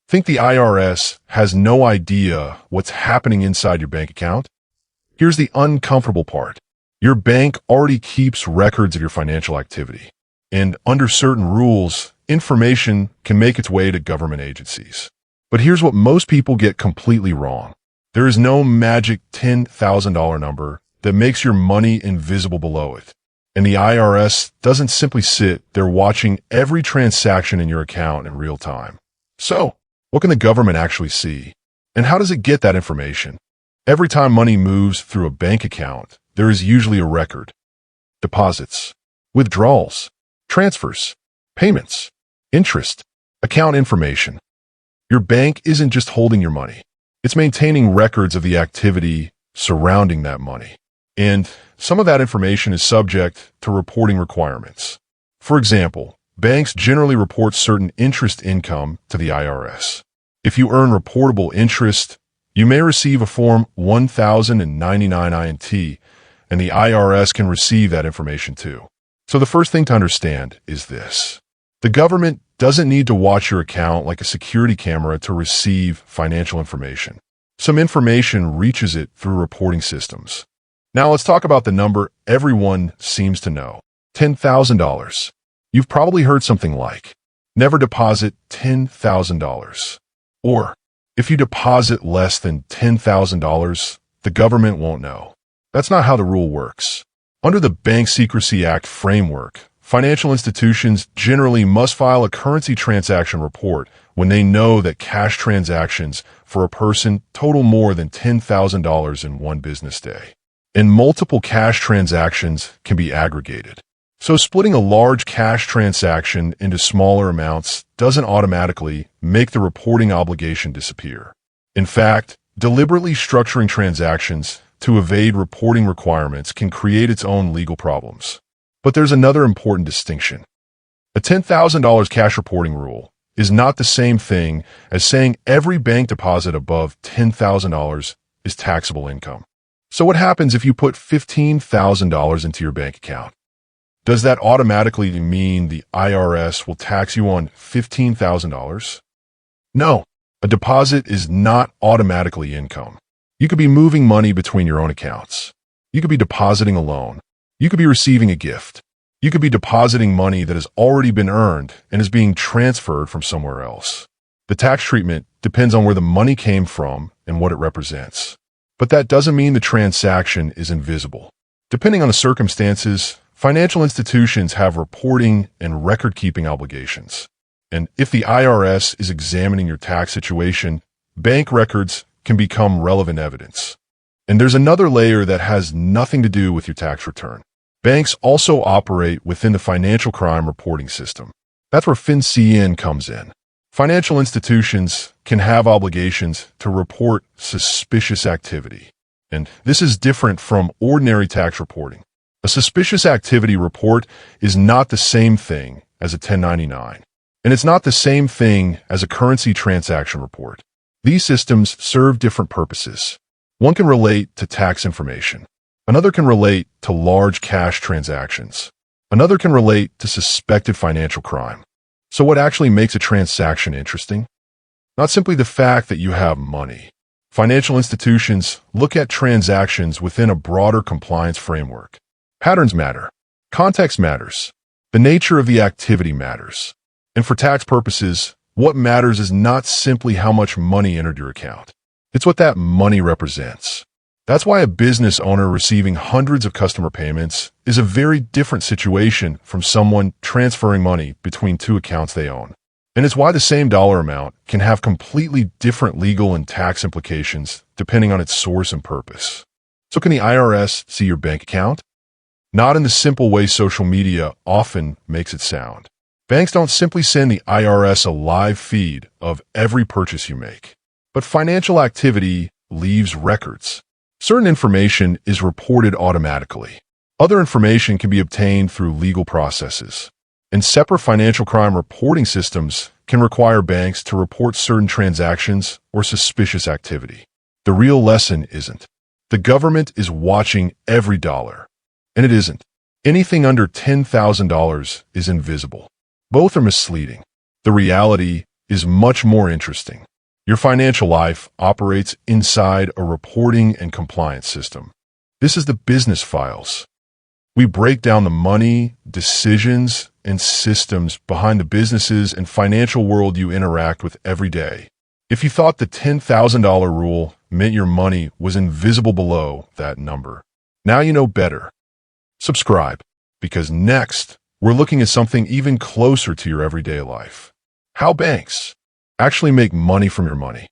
Think the IRS has no idea what's happening inside your bank account? Here's the uncomfortable part. Your bank already keeps records of your financial activity. And under certain rules, information can make its way to government agencies. But here's what most people get completely wrong. There is no magic $10,000 number that makes your money invisible below it. And the IRS doesn't simply sit there watching every transaction in your account in real time. So, what can the government actually see? And how does it get that information? Every time money moves through a bank account, there is usually a record. Deposits, withdrawals, transfers, payments, interest, account information. Your bank isn't just holding your money. It's maintaining records of the activity surrounding that money. And some of that information is subject to reporting requirements. For example, banks generally report certain interest income to the IRS. If you earn reportable interest, you may receive a Form 1099 INT, and the IRS can receive that information too. So the first thing to understand is this. The government doesn't need to watch your account like a security camera to receive financial information. Some information reaches it through reporting systems. Now let's talk about the number everyone seems to know. $10,000. You've probably heard something like, never deposit $10,000. Or, if you deposit less than $10,000, the government won't know. That's not how the rule works. Under the Bank Secrecy Act framework, financial institutions generally must file a currency transaction report when they know that cash transactions for a person total more than $10,000 in one business day. And multiple cash transactions can be aggregated. So splitting a large cash transaction into smaller amounts doesn't automatically make the reporting obligation disappear. In fact, deliberately structuring transactions to evade reporting requirements can create its own legal problems. But there's another important distinction. A $10,000 cash reporting rule is not the same thing as saying every bank deposit above $10,000 is taxable income. So what happens if you put $15,000 into your bank account? Does that automatically mean the IRS will tax you on $15,000? No, a deposit is not automatically income. You could be moving money between your own accounts. You could be depositing a loan. You could be receiving a gift. You could be depositing money that has already been earned and is being transferred from somewhere else. The tax treatment depends on where the money came from and what it represents. But that doesn't mean the transaction is invisible. Depending on the circumstances, financial institutions have reporting and record-keeping obligations. And if the IRS is examining your tax situation, bank records can become relevant evidence. And there's another layer that has nothing to do with your tax return. Banks also operate within the financial crime reporting system. That's where FinCEN comes in. Financial institutions can have obligations to report suspicious activity. And this is different from ordinary tax reporting. A suspicious activity report is not the same thing as a 1099. And it's not the same thing as a currency transaction report. These systems serve different purposes. One can relate to tax information. Another can relate to large cash transactions. Another can relate to suspected financial crime. So what actually makes a transaction interesting? Not simply the fact that you have money. Financial institutions look at transactions within a broader compliance framework. Patterns matter. Context matters. The nature of the activity matters. And for tax purposes, what matters is not simply how much money entered your account. It's what that money represents. That's why a business owner receiving hundreds of customer payments is a very different situation from someone transferring money between two accounts they own. And it's why the same dollar amount can have completely different legal and tax implications depending on its source and purpose. So can the IRS see your bank account? Not in the simple way social media often makes it sound. Banks don't simply send the IRS a live feed of every purchase you make. But financial activity leaves records. Certain information is reported automatically. Other information can be obtained through legal processes. And separate financial crime reporting systems can require banks to report certain transactions or suspicious activity. The real lesson isn't. The government is watching every dollar. And it isn't. Anything under $10,000 is invisible. Both are misleading. The reality is much more interesting. Your financial life operates inside a reporting and compliance system. This is the business files. We break down the money, decisions, and systems behind the businesses and financial world you interact with every day. If you thought the $10,000 rule meant your money was invisible below that number, now you know better. Subscribe, because next, we're looking at something even closer to your everyday life. How banks actually make money from your money.